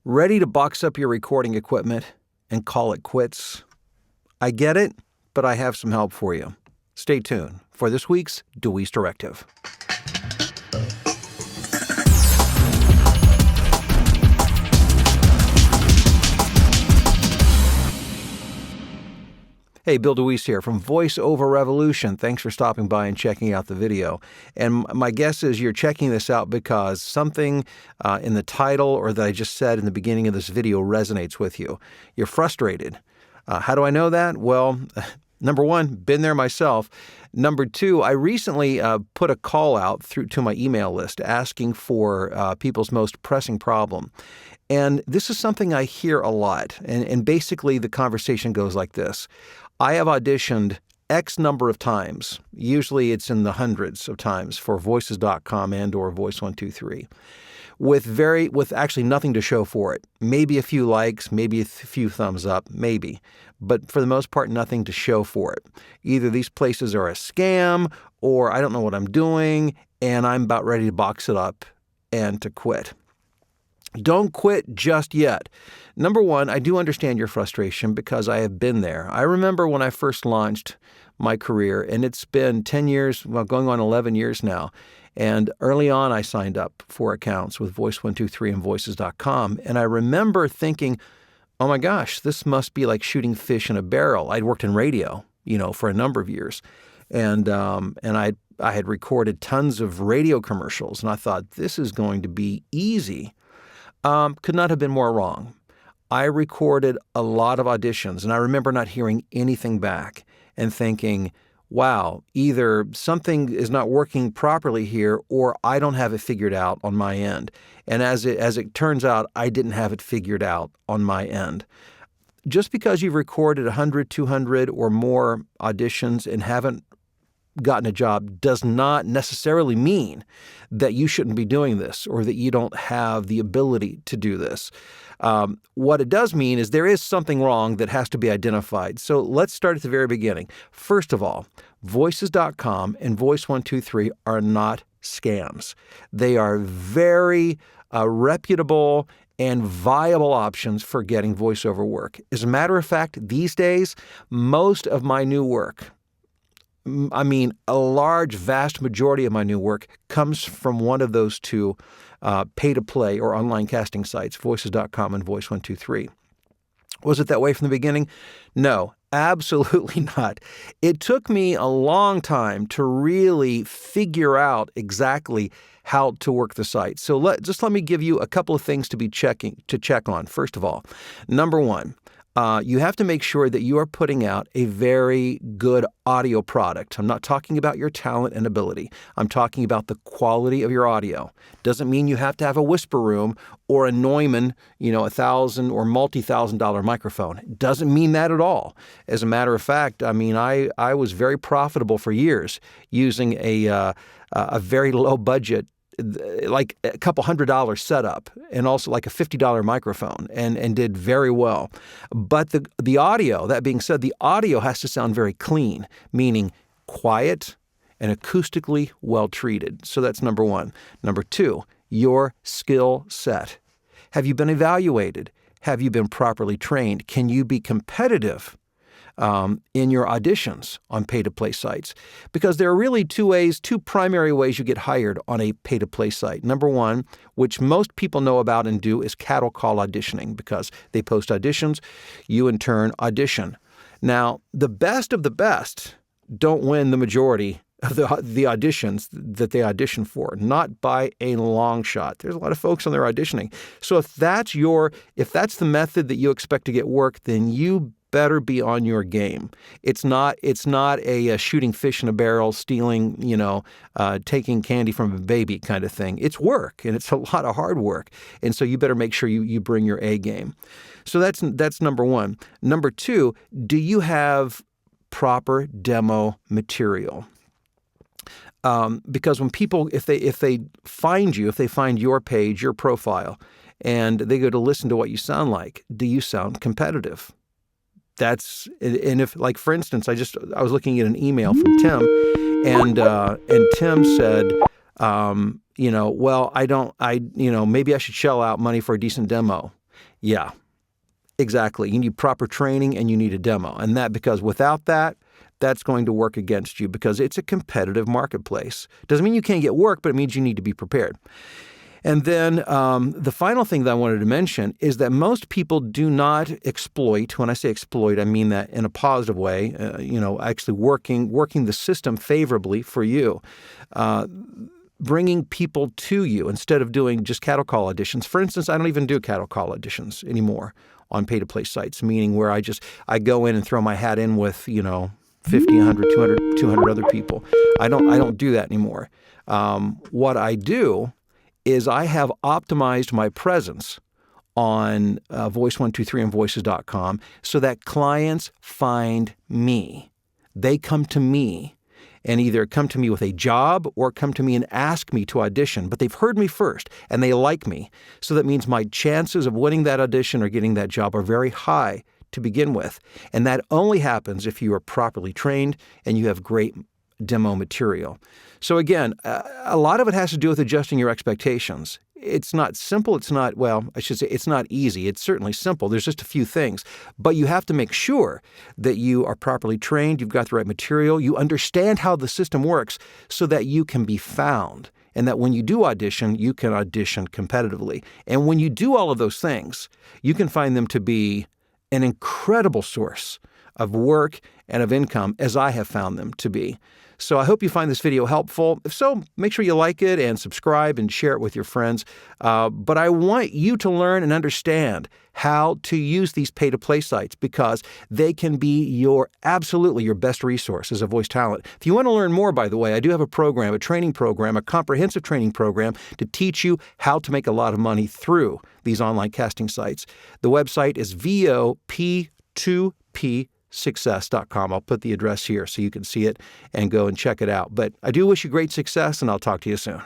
Ready to box up your recording equipment and call it quits? I get it, but I have some help for you. Stay tuned for this week's DeWeese Directive. Hey, Bill DeWeese here from Voice Over Revolution. Thanks for stopping by and checking out the video. And my guess is you're checking this out because something in the title or that I just said in the beginning of this video resonates with you. You're frustrated. How do I know that? Well, number one, been there myself. Number two, I recently put a call out through to my email list asking for people's most pressing problem. And this is something I hear a lot. And basically the conversation goes like this. I have auditioned X number of times. Usually it's in the hundreds of times for Voices.com and or Voice123 with actually nothing to show for it. Maybe a few likes, maybe a few thumbs up, maybe. But for the most part, nothing to show for it. Either these places are a scam or I don't know what I'm doing and I'm about ready to box it up and to quit. Don't quit just yet. Number one, I do understand your frustration because I have been there. I remember when I first launched my career, and it's been 10 years, well, going on 11 years now. And early on, I signed up for accounts with Voice123 and Voices.com. And I remember thinking, oh my gosh, this must be like shooting fish in a barrel. I'd worked in radio, for a number of years. And I had recorded tons of radio commercials. And I thought, this is going to be easy. Could not have been more wrong. I recorded a lot of auditions, and I remember not hearing anything back and thinking, wow, either something is not working properly here or I don't have it figured out on my end. And as it turns out, I didn't have it figured out on my end. Just because you've recorded 100, 200 or more auditions and haven't gotten a job does not necessarily mean that you shouldn't be doing this or that you don't have the ability to do this. What it does mean is there is something wrong that has to be identified. So let's start at the very beginning. First of all, Voices.com and Voice123 are not scams. They are very reputable and viable options for getting voiceover work. As a matter of fact, these days, most of my new work, a large, vast majority of my new work comes from one of those two pay-to-play or online casting sites, Voices.com and Voice123. Was it that way from the beginning? No, absolutely not. It took me a long time to really figure out exactly how to work the site. So let me give you a couple of things to check on. First of all, number one, you have to make sure that you are putting out a very good audio product. I'm not talking about your talent and ability. I'm talking about the quality of your audio. Doesn't mean you have to have a whisper room or a Neumann, $1,000 or multi-$1,000 microphone. It doesn't mean that at all. As a matter of fact, I was very profitable for years using a very low budget, like a couple $100 setup and also like a $50 microphone and did very well. But the audio, that being said, the audio has to sound very clean, meaning quiet and acoustically well treated. So that's number one. Number two, your skill set. Have you been evaluated? Have you been properly trained? Can you be competitive in your auditions on pay-to-play sites? Because there are really two primary ways you get hired on a pay-to-play site. Number one, which most people know about and do, is cattle call auditioning because they post auditions, you in turn audition. Now, the best of the best don't win the majority of the auditions that they audition for, not by a long shot. There's a lot of folks on there auditioning. So if that's the method that you expect to get work, then you better be on your game. It's not a shooting fish in a barrel, stealing, taking candy from a baby kind of thing. It's work, and it's a lot of hard work. And so you better make sure you bring your A game. So that's number one. Number two, do you have proper demo material? Because when people, if they find your page, your profile, and they go to listen to what you sound like, do you sound competitive? And if, like, for instance, I was looking at an email from Tim, and Tim said, maybe I should shell out money for a decent demo. Yeah, exactly. You need proper training and you need a demo. And because without that, that's going to work against you because it's a competitive marketplace. Doesn't mean you can't get work, but it means you need to be prepared. And then the final thing that I wanted to mention is that most people do not exploit. When I say exploit, I mean that in a positive way, actually working the system favorably for you. Bringing people to you instead of doing just cattle call auditions. For instance, I don't even do cattle call auditions anymore on pay-to-play sites, meaning where I go in and throw my hat in with, 50, 100, 200 other people. I don't do that anymore. What I do is I have optimized my presence on Voice123 and Voices.com so that clients find me. They come to me and either come to me with a job or come to me and ask me to audition. But they've heard me first and they like me. So that means my chances of winning that audition or getting that job are very high to begin with. And that only happens if you are properly trained and you have great demo material. So again, a lot of it has to do with adjusting your expectations. It's not simple. It's not easy. It's certainly simple. There's just a few things. But you have to make sure that you are properly trained, you've got the right material, you understand how the system works so that you can be found. And that when you do audition, you can audition competitively. And when you do all of those things, you can find them to be an incredible source of work and of income, as I have found them to be. So I hope you find this video helpful. If so, make sure you like it and subscribe and share it with your friends. But I want you to learn and understand how to use these pay-to-play sites because they can be absolutely your best resource as a voice talent. If you want to learn more, by the way, I do have a training program, a comprehensive training program to teach you how to make a lot of money through these online casting sites. The website is VOP2P success.com. I'll put the address here so you can see it and go and check it out. But I do wish you great success, and I'll talk to you soon.